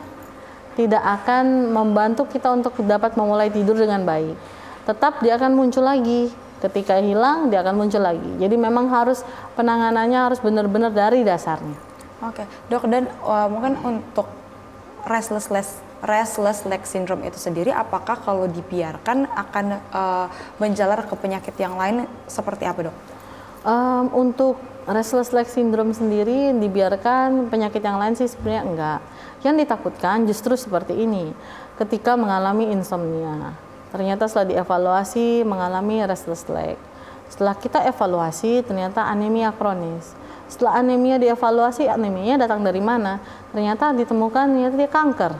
[SPEAKER 2] tidak akan membantu kita untuk dapat memulai tidur dengan baik. Tetap dia akan muncul lagi. Ketika hilang, dia akan muncul lagi. Jadi memang harus penanganannya harus benar-benar dari dasarnya.
[SPEAKER 1] Oke, dok, dan mungkin untuk restless leg syndrome itu sendiri, apakah kalau dibiarkan akan menjalar ke penyakit yang lain seperti apa dok?
[SPEAKER 2] Untuk restless leg syndrome sendiri dibiarkan, penyakit yang lain sih sebenarnya enggak. Yang ditakutkan justru seperti ini, ketika mengalami insomnia. Ternyata setelah dievaluasi mengalami restless leg. Setelah kita evaluasi ternyata anemia kronis. Setelah anemia dievaluasi, anemianya datang dari mana? Ternyata ditemukan dia kanker.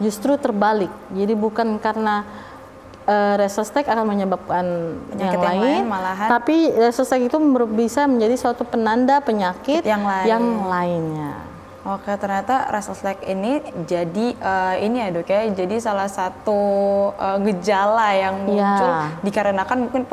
[SPEAKER 2] Justru terbalik. Jadi bukan karena restless leg akan menyebabkan penyakit yang lain, malahan, tapi restless leg itu bisa menjadi suatu penanda penyakit yang lainnya.
[SPEAKER 1] Oke, ternyata restless leg ini jadi ini ya dok ya, jadi salah satu gejala yang muncul dikarenakan mungkin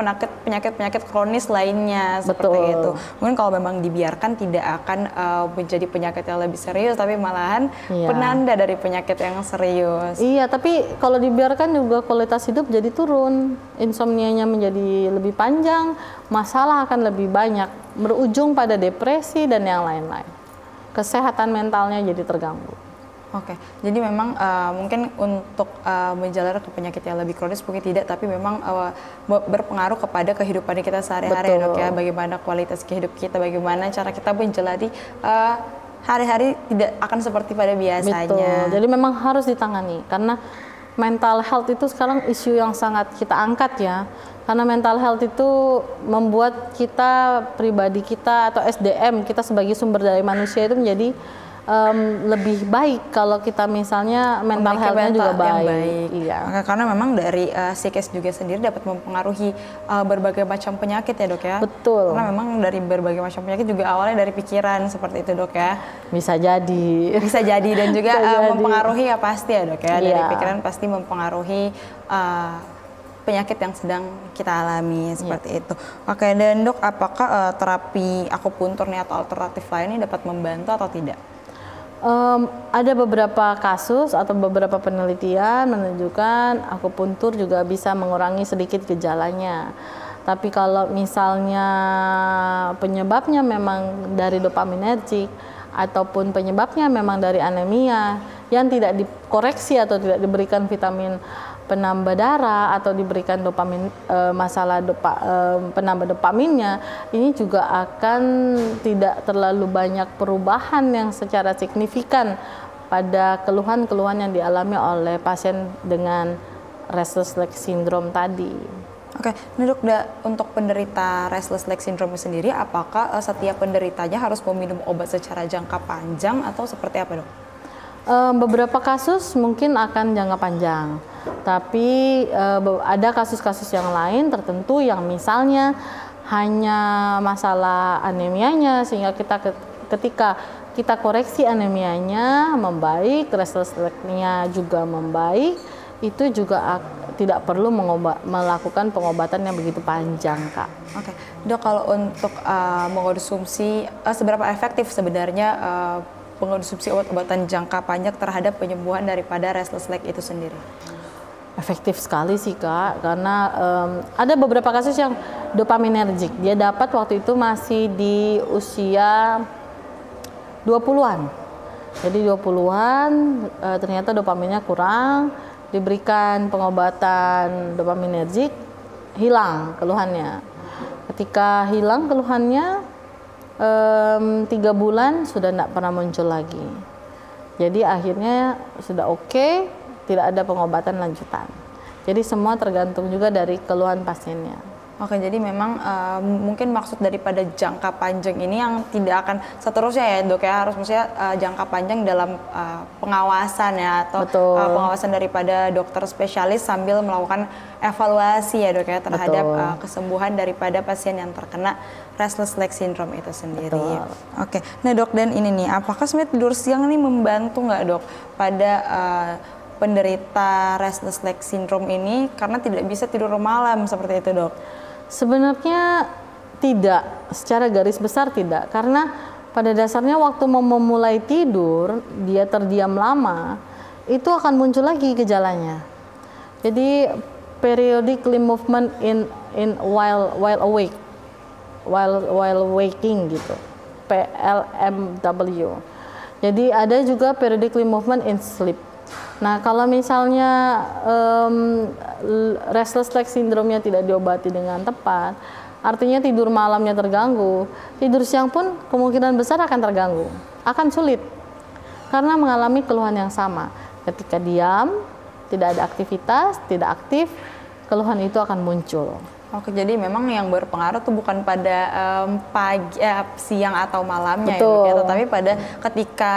[SPEAKER 1] penyakit kronis lainnya seperti itu. Mungkin kalau memang dibiarkan tidak akan menjadi penyakit yang lebih serius, tapi malahan penanda dari penyakit yang serius.
[SPEAKER 2] Iya, tapi kalau dibiarkan juga kualitas hidup jadi turun, insomnianya menjadi lebih panjang, masalah akan lebih banyak, berujung pada depresi dan yang lain-lain. Kesehatan mentalnya jadi terganggu.
[SPEAKER 1] Oke, jadi memang mungkin untuk menjalar ke penyakit yang lebih kronis mungkin tidak, tapi memang berpengaruh kepada kehidupan kita sehari-hari ya dok ya, bagaimana kualitas kehidupan kita, bagaimana cara kita menjalani hari-hari tidak akan seperti pada biasanya.
[SPEAKER 2] Betul, jadi memang harus ditangani, karena mental health itu sekarang isu yang sangat kita angkat ya. Karena mental health itu membuat kita, pribadi kita atau SDM kita sebagai sumber daya manusia itu menjadi lebih baik kalau kita misalnya mental
[SPEAKER 1] Memiliki
[SPEAKER 2] health-nya juga
[SPEAKER 1] mental yang
[SPEAKER 2] baik. Iya.
[SPEAKER 1] Oke, karena memang dari psikis juga sendiri dapat mempengaruhi berbagai macam penyakit ya dok ya.
[SPEAKER 2] Betul.
[SPEAKER 1] Karena memang dari berbagai macam penyakit juga awalnya dari pikiran seperti itu dok ya.
[SPEAKER 2] Bisa jadi.
[SPEAKER 1] Bisa jadi dan juga
[SPEAKER 2] Bisa jadi.
[SPEAKER 1] mempengaruhi ya pasti ya dok ya. Dari
[SPEAKER 2] Iya.
[SPEAKER 1] pikiran pasti mempengaruhi penyakit yang sedang kita alami seperti itu. Oke, dan dok apakah terapi akupuntur nih atau alternatif lain ini dapat membantu atau tidak?
[SPEAKER 2] Ada beberapa kasus atau beberapa penelitian menunjukkan akupuntur juga bisa mengurangi sedikit gejalanya. Tapi kalau misalnya penyebabnya memang dari dopaminergic ataupun penyebabnya memang dari anemia yang tidak dikoreksi atau tidak diberikan vitamin penambah darah atau diberikan dopamin penambah dopaminnya, ini juga akan tidak terlalu banyak perubahan yang secara signifikan pada keluhan-keluhan yang dialami oleh pasien dengan restless leg syndrome tadi.
[SPEAKER 1] Oke, nah dok, untuk penderita restless leg syndrome sendiri, apakah setiap penderitanya harus meminum obat secara jangka panjang atau seperti apa dok?
[SPEAKER 2] Beberapa kasus mungkin akan jangka panjang, tapi ada kasus-kasus yang lain tertentu yang misalnya hanya masalah anemianya, sehingga ketika kita koreksi anemianya membaik, restless leg-nya juga membaik, itu juga tidak perlu melakukan pengobatan yang begitu panjang, Kak.
[SPEAKER 1] Oke, dok, kalau untuk mengkonsumsi, seberapa efektif sebenarnya mengkonsumsi obat-obatan jangka panjang terhadap penyembuhan daripada restless leg itu sendiri?
[SPEAKER 2] Efektif sekali sih Kak, karena ada beberapa kasus yang dopaminergic. Dia dapat waktu itu masih di usia 20-an. Jadi 20-an ternyata dopaminnya kurang, diberikan pengobatan dopaminergic, hilang keluhannya. Ketika hilang keluhannya, 3 bulan sudah tidak pernah muncul lagi. Jadi akhirnya sudah oke, tidak ada pengobatan lanjutan. Jadi semua tergantung juga dari keluhan pasiennya.
[SPEAKER 1] Oke, jadi memang mungkin maksud daripada jangka panjang ini yang tidak akan seterusnya ya dok ya, harus maksudnya jangka panjang dalam pengawasan ya, atau pengawasan daripada dokter spesialis sambil melakukan evaluasi ya dok ya terhadap kesembuhan daripada pasien yang terkena restless leg syndrome itu sendiri. Oke, nah dok, dan ini nih, apakah sebenarnya tidur siang ini membantu nggak dok pada penderita restless leg syndrome ini karena tidak bisa tidur malam seperti itu dok?
[SPEAKER 2] Sebenarnya tidak, secara garis besar tidak, karena pada dasarnya waktu mau memulai tidur, dia terdiam lama, itu akan muncul lagi gejalanya. Jadi periodically movement in while awake, while waking gitu, PLMW. Jadi ada juga periodically movement in sleep. Nah, kalau misalnya restless leg syndrome-nya tidak diobati dengan tepat, artinya tidur malamnya terganggu, tidur siang pun kemungkinan besar akan terganggu, akan sulit, karena mengalami keluhan yang sama. Ketika diam, tidak ada aktivitas, tidak aktif, keluhan itu akan muncul.
[SPEAKER 1] Oke, jadi memang yang berpengaruh tuh bukan pada siang atau malamnya ya, tetapi pada ketika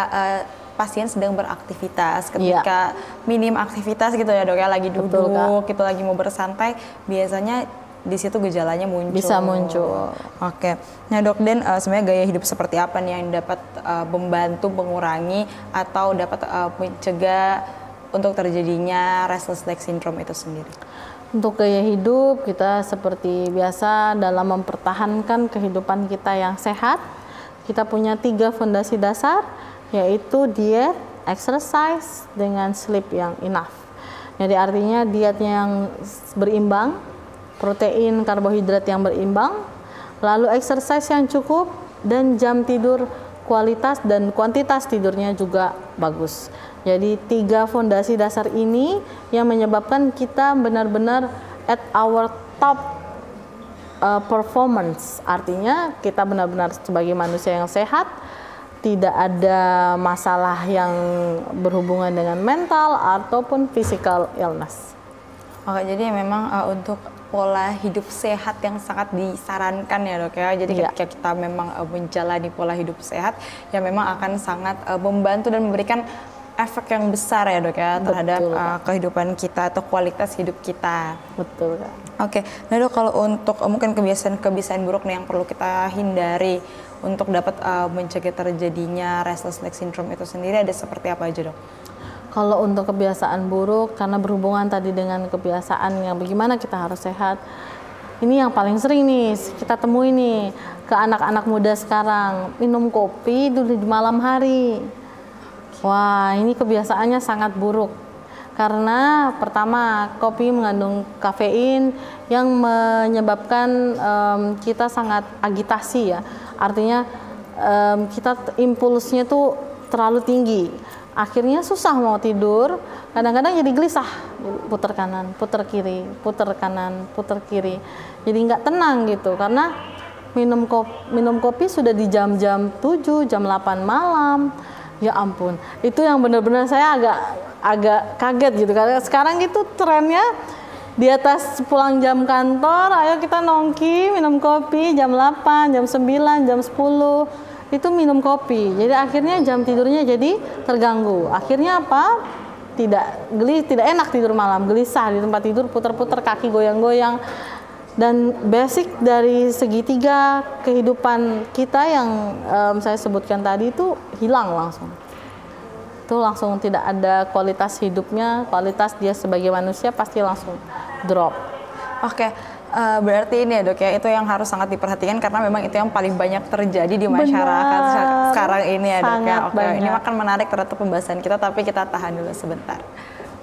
[SPEAKER 1] pasien sedang beraktivitas, ketika minim aktivitas gitu ya dok ya, lagi duduk gitu, lagi mau bersantai, biasanya di situ gejalanya muncul.
[SPEAKER 2] Bisa muncul.
[SPEAKER 1] Oke, nah dok, dan sebenarnya gaya hidup seperti apa nih yang dapat membantu mengurangi atau dapat mencegah untuk terjadinya restless leg syndrome itu sendiri?
[SPEAKER 2] Untuk gaya hidup, kita seperti biasa dalam mempertahankan kehidupan kita yang sehat, kita punya 3 fondasi dasar, yaitu diet, exercise, dengan sleep yang enough. Jadi artinya diet yang berimbang, protein, karbohidrat yang berimbang, lalu exercise yang cukup, dan jam tidur kualitas dan kuantitas tidurnya juga bagus. Jadi 3 fondasi dasar ini yang menyebabkan kita benar-benar at our top performance. Artinya kita benar-benar sebagai manusia yang sehat, tidak ada masalah yang berhubungan dengan mental ataupun physical illness.
[SPEAKER 1] Oke, jadi memang untuk pola hidup sehat yang sangat disarankan ya dok ya. Jadi ketika kita memang menjalani pola hidup sehat, ya memang akan sangat membantu dan memberikan efek yang besar ya dok ya terhadap kehidupan kita atau kualitas hidup kita.
[SPEAKER 2] Betul Kak.
[SPEAKER 1] Oke, nah dok kalau untuk mungkin kebiasaan buruk nih yang perlu kita hindari untuk dapat mencegah terjadinya restless leg syndrome itu sendiri ada seperti apa aja dok?
[SPEAKER 2] Kalau untuk kebiasaan buruk, karena berhubungan tadi dengan kebiasaan yang bagaimana kita harus sehat, ini yang paling sering nih kita temui nih ke anak-anak muda sekarang, minum kopi dulu di malam hari. Wah, ini kebiasaannya sangat buruk. Karena pertama, kopi mengandung kafein yang menyebabkan kita sangat agitasi ya. Artinya kita impulsnya tuh terlalu tinggi. Akhirnya susah mau tidur, kadang-kadang jadi gelisah, putar kanan, putar kiri, putar kanan, putar kiri. Jadi nggak tenang gitu, karena minum kopi sudah di jam-jam 7, jam 8 malam. Ya ampun, itu yang benar-benar saya agak kaget gitu. Karena sekarang itu trennya di atas pulang jam kantor, ayo kita nongki, minum kopi jam 8, jam 9, jam 10. Itu minum kopi, jadi akhirnya jam tidurnya jadi terganggu. Akhirnya apa? Tidak enak tidur malam, gelisah di tempat tidur, putar-putar kaki goyang-goyang. Dan basic dari segitiga kehidupan kita yang saya sebutkan tadi itu hilang langsung. Itu langsung tidak ada kualitas hidupnya, kualitas dia sebagai manusia pasti langsung drop.
[SPEAKER 1] Oke. Berarti ini ya dok ya, itu yang harus sangat diperhatikan karena memang itu yang paling banyak terjadi di masyarakat sekarang ini ya dok ya. Oke, ini akan menarik terhadap pembahasan kita, tapi kita tahan dulu sebentar.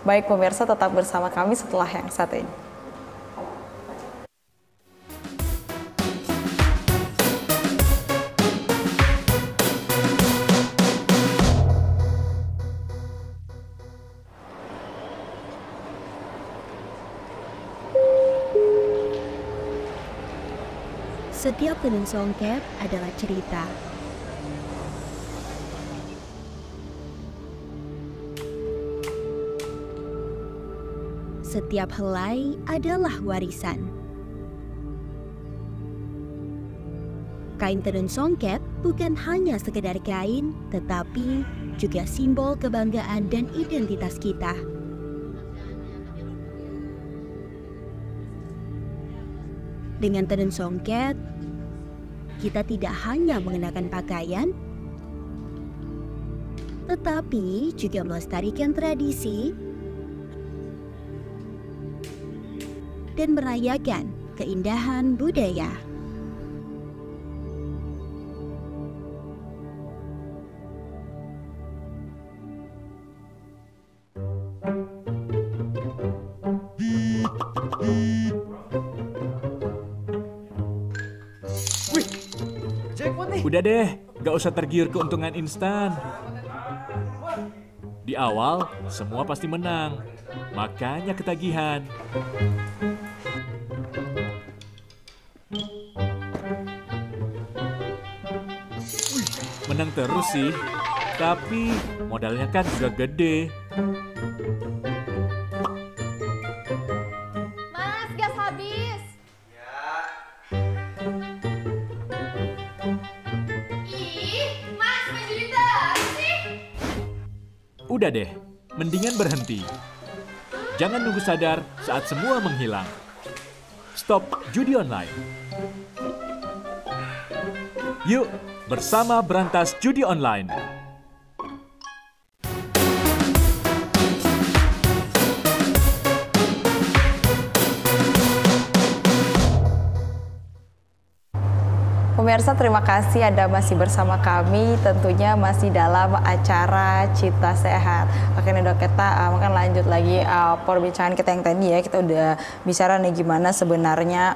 [SPEAKER 1] Baik pemirsa, tetap bersama kami setelah yang satu ini.
[SPEAKER 6] Setiap tenun songket adalah cerita. Setiap helai adalah warisan. Kain tenun songket bukan hanya sekedar kain, tetapi juga simbol kebanggaan dan identitas kita. Dengan tenun songket, kita tidak hanya mengenakan pakaian, tetapi juga melestarikan tradisi dan merayakan keindahan budaya.
[SPEAKER 7] Udah deh, gak usah tergiur keuntungan instan. Di awal, semua pasti menang. Makanya ketagihan. Menang terus sih, tapi modalnya kan juga gede.
[SPEAKER 8] Mas, gas habis.
[SPEAKER 7] Udah deh, mendingan berhenti. Jangan nunggu sadar saat semua menghilang. Stop judi online. Yuk, bersama berantas judi online.
[SPEAKER 1] Pemirsa, terima kasih Anda masih bersama kami, tentunya masih dalam acara Cipta Sehat. Oke nih dok, kita mungkin lanjut lagi perbincangan kita yang tadi ya. Kita udah bicara nih gimana sebenarnya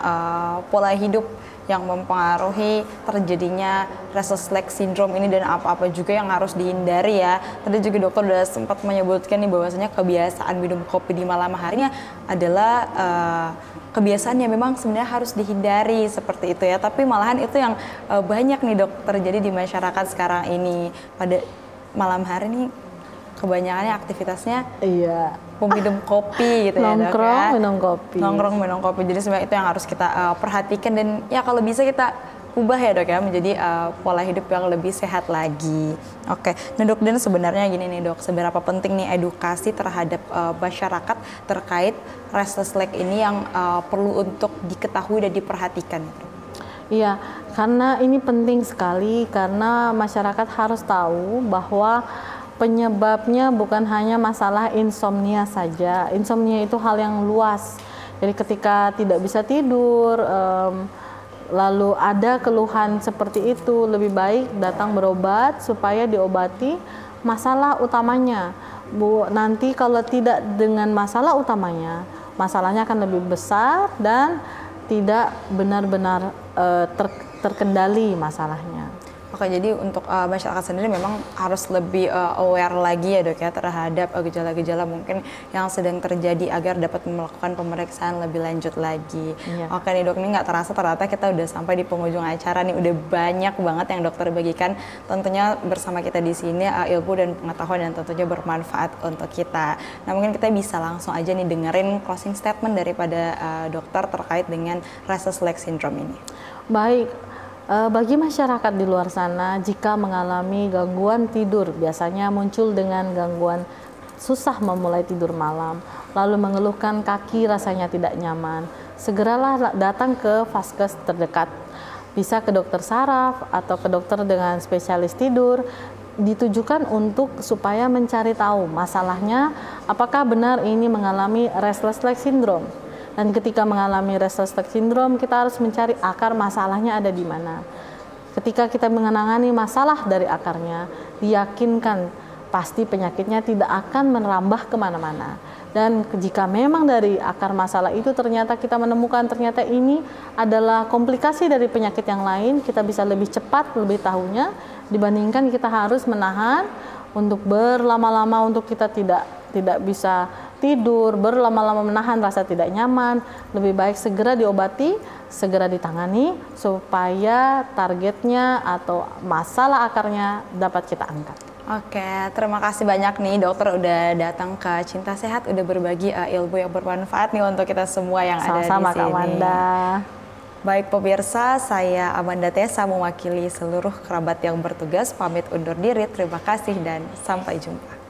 [SPEAKER 1] pola hidup yang mempengaruhi terjadinya restless leg syndrome ini dan apa-apa juga yang harus dihindari ya. Tadi juga dokter udah sempat menyebutkan nih bahwasanya kebiasaan minum kopi di malam harinya adalah kebiasaan yang memang sebenarnya harus dihindari seperti itu ya. Tapi malahan itu yang banyak nih dok terjadi di masyarakat sekarang ini. Pada malam hari nih kebanyakannya aktivitasnya minum kopi gitu ya, Dok,
[SPEAKER 2] Nongkrong,
[SPEAKER 1] ya.
[SPEAKER 2] minum kopi.
[SPEAKER 1] Nongkrong minum kopi. Jadi sebenarnya itu yang harus kita perhatikan dan ya kalau bisa kita ubah ya, Dok, ya, menjadi pola hidup yang lebih sehat lagi. Oke, nah Dok, dan sebenarnya gini nih, Dok, seberapa penting nih edukasi terhadap masyarakat terkait restless leg ini yang perlu untuk diketahui dan diperhatikan, Dok?
[SPEAKER 2] Iya, karena ini penting sekali karena masyarakat harus tahu bahwa penyebabnya bukan hanya masalah insomnia saja. Insomnia itu hal yang luas. Jadi ketika tidak bisa tidur, lalu ada keluhan seperti itu, lebih baik datang berobat supaya diobati masalah utamanya. Nanti kalau tidak dengan masalah utamanya, masalahnya akan lebih besar dan tidak benar-benar terkendali masalahnya.
[SPEAKER 1] Oke, jadi untuk masyarakat sendiri memang harus lebih aware lagi ya, Dok, ya, terhadap gejala-gejala mungkin yang sedang terjadi agar dapat melakukan pemeriksaan lebih lanjut lagi.
[SPEAKER 2] Iya.
[SPEAKER 1] Oke nih, Dok, ini nggak terasa ternyata kita udah sampai di penghujung acara nih, udah banyak banget yang dokter bagikan tentunya bersama kita di sini, ilmu dan pengetahuan dan tentunya bermanfaat untuk kita. Nah, mungkin kita bisa langsung aja nih dengerin closing statement daripada dokter terkait dengan restless leg syndrome ini.
[SPEAKER 2] Baik. Bagi masyarakat di luar sana, jika mengalami gangguan tidur, biasanya muncul dengan gangguan susah memulai tidur malam, lalu mengeluhkan kaki rasanya tidak nyaman, segeralah datang ke vaskes terdekat. Bisa ke dokter saraf atau ke dokter dengan spesialis tidur, ditujukan untuk supaya mencari tahu masalahnya apakah benar ini mengalami restless leg syndrome. Dan ketika mengalami restless leg syndrome, kita harus mencari akar masalahnya ada di mana. Ketika kita menangani masalah dari akarnya, diyakinkan pasti penyakitnya tidak akan merambah kemana-mana. Dan jika memang dari akar masalah itu ternyata kita menemukan ternyata ini adalah komplikasi dari penyakit yang lain, kita bisa lebih cepat, lebih tahunya, dibandingkan kita harus menahan untuk berlama-lama untuk kita tidak bisa tidur, berlama-lama menahan rasa tidak nyaman. Lebih baik segera diobati, segera ditangani supaya targetnya atau masalah akarnya dapat kita angkat.
[SPEAKER 1] Oke, terima kasih banyak nih dokter udah datang ke Cinta Sehat, udah berbagi ilmu yang bermanfaat nih untuk kita semua yang ada di sini.
[SPEAKER 2] Sama-sama Kak Amanda.
[SPEAKER 1] Baik pemirsa, saya Amanda Tessa mewakili seluruh kerabat yang bertugas pamit undur diri. Terima kasih dan sampai jumpa.